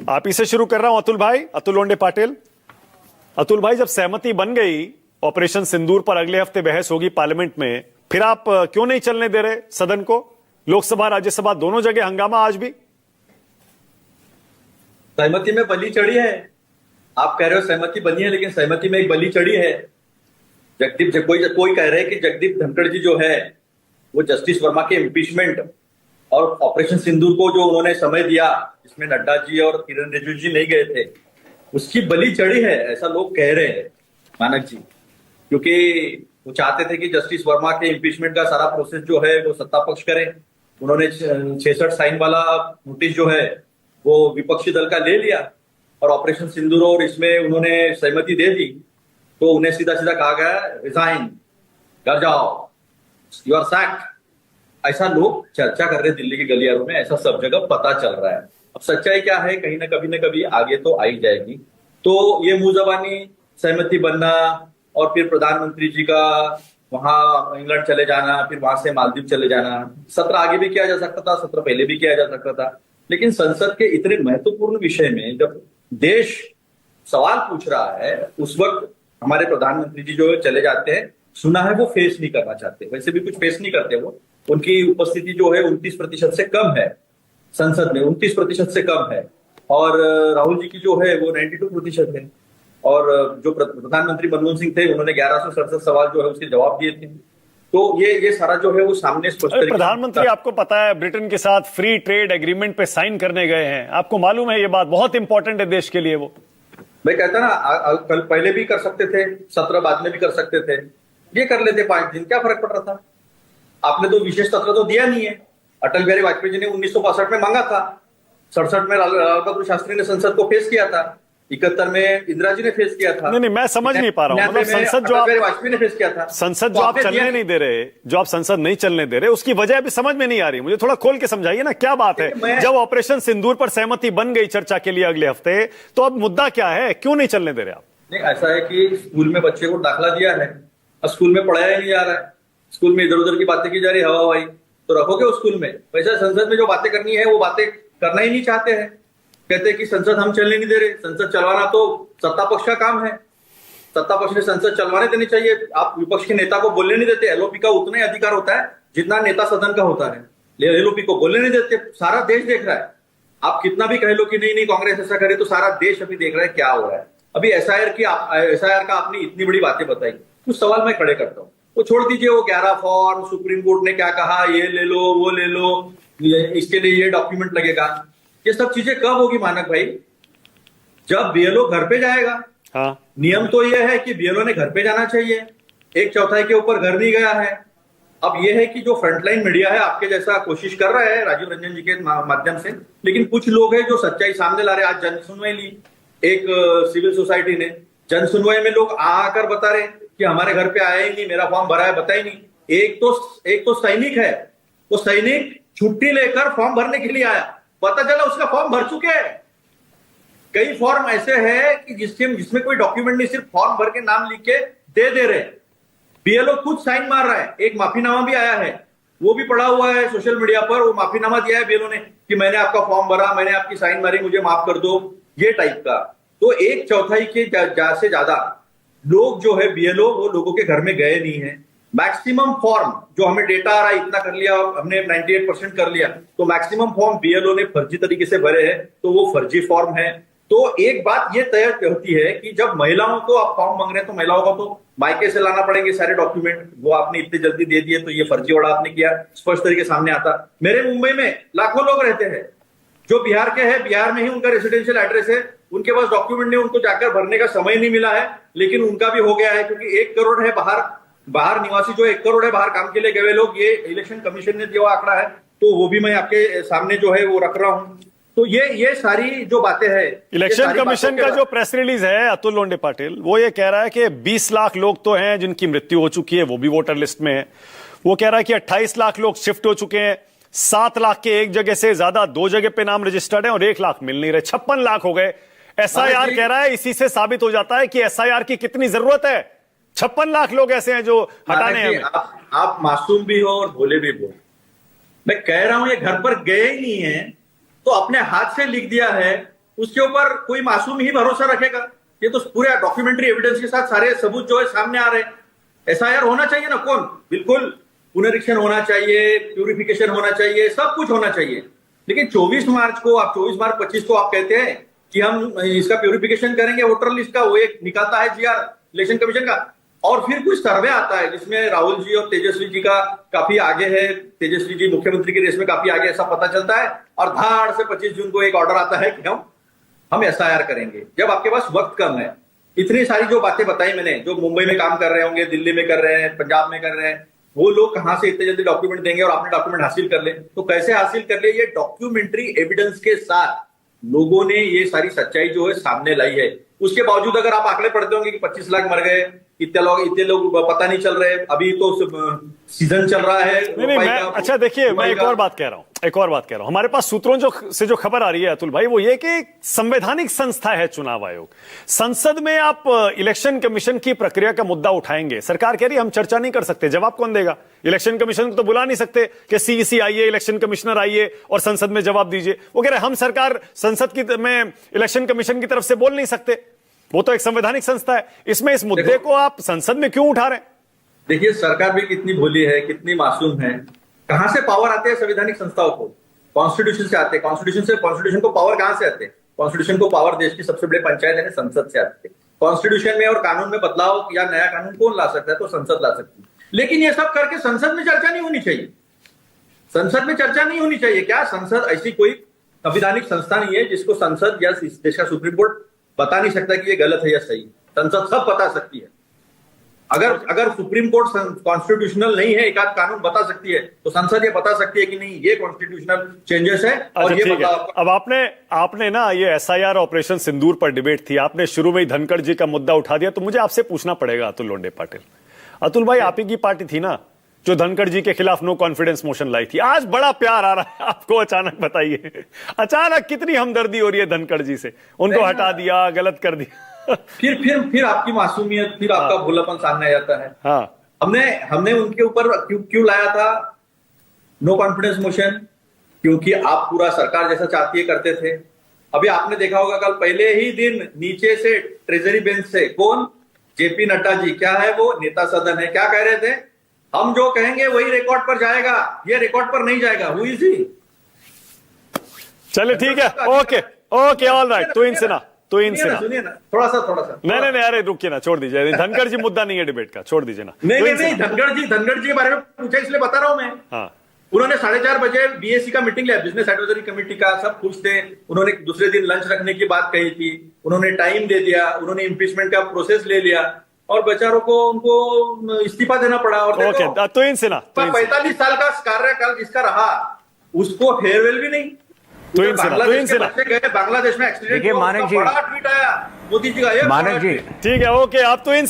आप ही से शुरू कर रहा हूं अतुल भाई, अतुल लोंडे पाटिल। अतुल भाई, जब सहमति बन गई ऑपरेशन सिंदूर पर अगले हफ्ते बहस होगी पार्लियामेंट में, फिर आप क्यों नहीं चलने दे रहे सदन को? लोकसभा राज्यसभा दोनों जगह हंगामा आज भी। सहमति में बलि चढ़ी है। आप कह रहे हो सहमति बनी है, लेकिन सहमति में एक बलि चढ़ी है। कोई कह रहे हैं कि जगदीप धनखड़ जी जो है वो जस्टिस वर्मा के इम्पीचमेंट और ऑपरेशन सिंदूर को जो उन्होंने समय दिया, जिसमें नड्डा जी और किरण रिजिजू जी नहीं गए थे, उसकी बलि चढ़ी है, ऐसा लोग कह रहे हैं मानक जी। क्योंकि वो चाहते थे कि जस्टिस वर्मा के इम्पीचमेंट का सारा प्रोसेस जो है वो सत्ता पक्ष करे। उन्होंने 66 साइन वाला नोटिस जो है वो विपक्षी दल का ले लिया और ऑपरेशन सिंदूर और इसमें उन्होंने सहमति दे दी, तो उन्हें सीधा सीधा कहा गया रिजाइन, घर जाओ, यू आर सैक्ड। ऐसा लोग चर्चा कर रहे दिल्ली की गलियारों में, ऐसा सब जगह पता चल रहा है। अब सच्चाई क्या है, कहीं ना कभी आगे तो आई जाएगी। तो ये मुंह जबानी सहमति बनना और फिर प्रधानमंत्री जी का वहां इंग्लैंड चले जाना, फिर वहां से मालदीव चले जाना, सत्र आगे भी किया जा सकता था, सत्र पहले भी किया जा सकता था। लेकिन संसद के इतने महत्वपूर्ण विषय में जब देश सवाल पूछ रहा है, उस वक्त हमारे प्रधानमंत्री जी जो चले जाते हैं, सुना है वो फेस नहीं करना चाहते, वैसे भी कुछ फेस नहीं करते वो। उनकी उपस्थिति जो है 29% से कम है, संसद में 29% से कम है, और राहुल जी की जो है वो 92% है। और जो प्रधानमंत्री मनमोहन सिंह थे, उन्होंने 1167 सवाल जो है उसके जवाब दिए थे। तो ये सारा जो है वो सामने स्पष्ट तरीके से प्रधानमंत्री, आपको पता है, ब्रिटेन के साथ फ्री ट्रेड एग्रीमेंट पे साइन करने गए हैं। आपको मालूम है ये बात बहुत इंपॉर्टेंट है देश के लिए। वो मैं कहता ना, कल पहले भी कर सकते थे, सत्र बाद में भी कर सकते थे, ये कर लेते 5 दिन, क्या फर्क पड़ रहा था? आपने तो विशेष सत्र तो दिया नहीं है। अटल बिहारी वाजपेयी जी ने 1962 में मांगा था, 67 में लाल बहादुर शास्त्री ने संसद को फेस किया था, 71 में इंदिरा जी ने फेस किया था। नहीं, मैं समझ नहीं पा रहा हूं, मतलब संसद जो आप वाजपेयी ने फेस किया था, संसद जो आप चलने नहीं दे रहे, जो आप संसद नहीं चलने दे रहे, उसकी वजह अभी समझ में नहीं आ रही। मुझे थोड़ा खोल के समझाइए ना, क्या बात है? जब ऑपरेशन सिंदूर पर सहमति बन गई चर्चा के लिए अगले हफ्ते, तो अब मुद्दा क्या है? क्यों नहीं चलने दे रहे आप? नहीं, ऐसा है कि स्कूल में बच्चे को दाखिला दिया है और स्कूल में पढ़ाया ही नहीं जा रहा है, स्कूल में इधर उधर की बातें की जा रही है, हवा हवाई। तो रखोगे उस स्कूल में? वैसे संसद में जो बातें करनी है वो बातें करना ही नहीं चाहते हैं। कहते हैं कि संसद हम चलने नहीं दे रहे। संसद चलवाना तो सत्ता पक्ष का काम है, सत्ता पक्ष ने संसद चलवाने देनी चाहिए। आप विपक्ष के नेता को बोलने नहीं देते। एलओपी का उतना ही अधिकार होता है जितना नेता सदन का होता है। एलओपी को बोलने नहीं देते। सारा देश देख रहा है। आप कितना भी कह लो कि नहीं नहीं कांग्रेस ऐसा करे, तो सारा देश अभी देख रहा है क्या हो रहा है। अभी एसआईआर का आपने इतनी बड़ी बातें बताई, कुछ सवाल मैं खड़े करता हूँ। वो छोड़ दीजिए, वो 11 फॉर्म, सुप्रीम कोर्ट ने क्या कहा, ये ले लो वो ले लो, इसके लिए ये डॉक्यूमेंट लगेगा, ये सब चीजें कब होगी मानक भाई? जब बीएलओ घर पे जाएगा। हाँ। नियम तो यह है कि बीएलओ ने घर पे जाना चाहिए। 1/4 के ऊपर घर नहीं गया है। अब यह है कि जो फ्रंटलाइन मीडिया है आपके जैसा कोशिश कर रहा है राजीव रंजन जी के माध्यम से, लेकिन कुछ लोग हैं जो सच्चाई सामने ला रहे। आज जन सुनवाई ली एक सिविल सोसाइटी ने, जन सुनवाई में लोग आकर बता रहे कि हमारे घर पे आया ही नहीं, मेरा फॉर्म भरा है, बता ही नहीं। एक तो सैनिक है, वो सैनिक छुट्टी लेकर फॉर्म भरने के लिए आया, पता चला उसका फॉर्म भर चुके हैं। कई फॉर्म ऐसे हैं कि जिसमें कोई डॉक्यूमेंट नहीं, सिर्फ फॉर्म भर के नाम लिख के दे रहे हैं। बीएलओ खुद साइन मार रहा है। एक माफीनामा भी आया है, वो भी पड़ा हुआ है सोशल मीडिया पर। वो माफीनामा दिया है बीएलओ ने कि मैंने आपका फॉर्म भरा, मैंने आपकी साइन मारी, मुझे माफ कर दो, ये टाइप का। तो 1/4 के से ज्यादा लोग जो है बीएलओ, वो लोगों के घर में गए नहीं है। मैक्सिमम फॉर्म जो हमें डेटा आ रहा है, इतना कर लिया हमने, 98% कर लिया, तो मैक्सिमम फॉर्म बीएलओ ने फर्जी तरीके से भरे हैं, तो वो फर्जी फॉर्म है। तो एक बात ये तय होती है कि जब महिलाओं को आप फॉर्म मांग रहे हैं, तो महिलाओं को तो मायके से लाना पड़ेंगे सारे डॉक्यूमेंट। वो आपने इतनी जल्दी दे दिए, तो ये फर्जीवाड़ा आपने किया, स्पष्ट तरीके सामने आता। मेरे मुंबई में लाखों लोग रहते हैं जो बिहार के हैं, बिहार में ही उनका रेसिडेंशियल एड्रेस है, उनके पास डॉक्यूमेंट नहीं, उनको जाकर भरने का समय नहीं मिला है, लेकिन उनका भी हो गया है। क्योंकि 1 करोड़ है बाहर निवासी, जो 1 करोड़ है बाहर काम के लिए गए लोग, ये इलेक्शन कमीशन ने जो आंकड़ा है, तो वो भी मैं आपके सामने जो है वो रख रहा हूं। तो ये सारी जो बातें हैं, इलेक्शन कमीशन का जो प्रेस रिलीज है अतुल लोंडे पाटिल, वो ये कह रहा है कि 20 लाख लोग तो हैं जिनकी मृत्यु हो चुकी है, वो भी वोटर लिस्ट में है। वो कह रहा है कि 28 लाख लोग शिफ्ट हो चुके हैं, 7 लाख के एक जगह से ज्यादा 2 जगह पे नाम रजिस्टर्ड है और 1 लाख मिल नहीं रहे, 56 लाख हो गए। एसआईआर कह रहा है, इसी से साबित हो जाता है कि एसआईआर की कितनी जरूरत है। 56 लाख लोग ऐसे हैं जो हटाने हैं। आप मासूम भी हो और भोले भी हो। मैं कह रहा हूं ये घर पर गए ही नहीं है, तो अपने हाथ से लिख दिया है, उसके ऊपर कोई मासूम ही भरोसा रखेगा? ये तो पूरे डॉक्यूमेंट्री एविडेंस के साथ सारे सबूत जो है सामने आ रहे हैं। एसआईआर होना चाहिए ना, कौन, बिल्कुल पुनरीक्षण होना चाहिए, प्यूरिफिकेशन होना चाहिए, सब कुछ होना चाहिए। लेकिन 24 मार्च को आप 24 मार्च 25 को आप कहते हैं कि हम इसका प्यूरिफिकेशन करेंगे वोटर लिस्ट का, वो एक निकालता है जीआर इलेक्शन कमीशन का, और फिर कुछ सर्वे आता है जिसमें राहुल जी और तेजस्वी जी का काफी आगे है, तेजस्वी जी मुख्यमंत्री की रेस में काफी आगे ऐसा पता चलता है, और धाड़ से 25 जून को एक ऑर्डर आता है कि हम एसआईआर करेंगे। जब आपके पास वक्त कम है, इतनी सारी जो बातें बताई मैंने, जो मुंबई में काम कर रहे होंगे, दिल्ली में कर रहे हैं, पंजाब में कर रहे हैं, वो लोग कहां से इतने जल्दी डॉक्यूमेंट देंगे? और आपने डॉक्यूमेंट हासिल कर ले तो कैसे हासिल कर ले? ये डॉक्यूमेंट्री एविडेंस के साथ लोगों ने ये सारी सच्चाई जो है सामने लाई है। उसके बावजूद अगर आप आंकड़े पढ़ते होंगे कि 25 लाख मर गए, इतने लोग पता नहीं चल रहे, अभी तो सीजन चल रहा है। नहीं, अच्छा देखिए, मैं एक और बात कह रहा हूं, हमारे पास सूत्रों से जो खबर आ रही है अतुल भाई, वो ये कि संवैधानिक संस्था है चुनाव आयोग। संसद में आप इलेक्शन कमीशन की प्रक्रिया का मुद्दा उठाएंगे, सरकार कह रही है हम चर्चा नहीं कर सकते, जवाब कौन देगा? इलेक्शन कमीशन को तो बुला नहीं सकते कि सीईसी आइए, इलेक्शन कमिश्नर आइए और संसद में जवाब दीजिए। वो कह रहे हम सरकार संसद में इलेक्शन कमीशन की तरफ से बोल नहीं सकते, वो तो एक संवैधानिक संस्था है। इसमें इस मुद्दे को आप संसद में क्यों उठा रहे हैं? देखिए, सरकार भी कितनी भोली है, कितनी मासूम है। कहां से पावर आते हैं संवैधानिक संस्थाओं को? कॉन्स्टिट्यूशन से आते हैं। कॉन्स्टिट्यूशन को पावर कहां से आते हैं? कॉन्स्टिट्यूशन को पावर देश की सबसे बड़ी पंचायत है संसद से आते हैं। कॉन्स्टिट्यूशन में और कानून में बदलाव या नया कानून कौन ला सकता है? तो संसद ला सकती है। लेकिन ये सब करके संसद में चर्चा नहीं होनी चाहिए। संसद में चर्चा नहीं होनी चाहिए क्या? संसद ऐसी कोई संवैधानिक संस्था नहीं है जिसको संसद या देश का सुप्रीम कोर्ट बता नहीं सकता कि ये गलत है या सही। संसद सब बता सकती है। अगर सुप्रीम कोर्ट कॉन्स्टिट्यूशनल नहीं है, एक आध कानून बता सकती है, तो संसद ये बता सकती है कि नहीं ये कॉन्स्टिट्यूशनल चेंजेस है। और ये ठीक है। अब आपने ना ये एसआईआर ऑपरेशन सिंदूर पर डिबेट थी, आपने शुरू में ही धनखड़ जी का मुद्दा उठा दिया, तो मुझे आपसे पूछना पड़ेगा अतुल लोंडे पाटिल। अतुल भाई, आप ही की पार्टी थी ना जो धनखड़ जी के खिलाफ नो कॉन्फिडेंस मोशन लाई थी। आज बड़ा प्यार आ रहा है आपको, अचानक बताइए, अचानक कितनी हमदर्दी हो रही है धनखड़ जी से? उनको हटा दिया, गलत कर दिया। फिर आपकी मासूमियत, फिर आपका भोलापन सामने आ जाता है। हाँ, हमने उनके ऊपर क्यों लाया था नो कॉन्फिडेंस मोशन? क्योंकि आप पूरा सरकार जैसा चाहती है करते थे। अभी आपने देखा होगा कल पहले ही दिन नीचे से ट्रेजरी बेंच से कौन, जेपी नड्डा जी, क्या है वो, नेता सदन है, क्या कह रहे थे? हम जो कहेंगे वही रिकॉर्ड पर जाएगा, ये रिकॉर्ड पर नहीं जाएगा। हुई थी। चलिए ठीक है, ओके ऑल राइट। तो इनसे ना सुनिए ना, थोड़ा सा नहीं, अरे रुकिए ना, छोड़ दीजिए। धनखड़ जी मुद्दा नहीं है डिबेट का, छोड़ दीजिए ना। नहीं, धनखड़ जी के बारे में पूछा इसलिए बता रहा हूं मैं। हाँ, उन्होंने 4:30 बजे बीएससी का मीटिंग लिया, बिजनेस एडवाइजरी कमेटी का, सब खुश थे। उन्होंने दूसरे दिन लंच रखने की बात कही थी, उन्होंने टाइम दे दिया, उन्होंने इम्पीचमेंट का प्रोसेस ले लिया, और बेचारों को उनको इस्तीफा देना पड़ा। और ओके, तो इनसे ना 45 साल का कार्यकाल जिसका रहा, उसको फेयरवेल भी नहीं। तो इनसे ना गए बांग्लादेश में एक्सीडेंट, मानक जी, बड़ा ट्वीट आया मोदी जी का, मानक जी, ठीक है, ओके, आप तो इनसे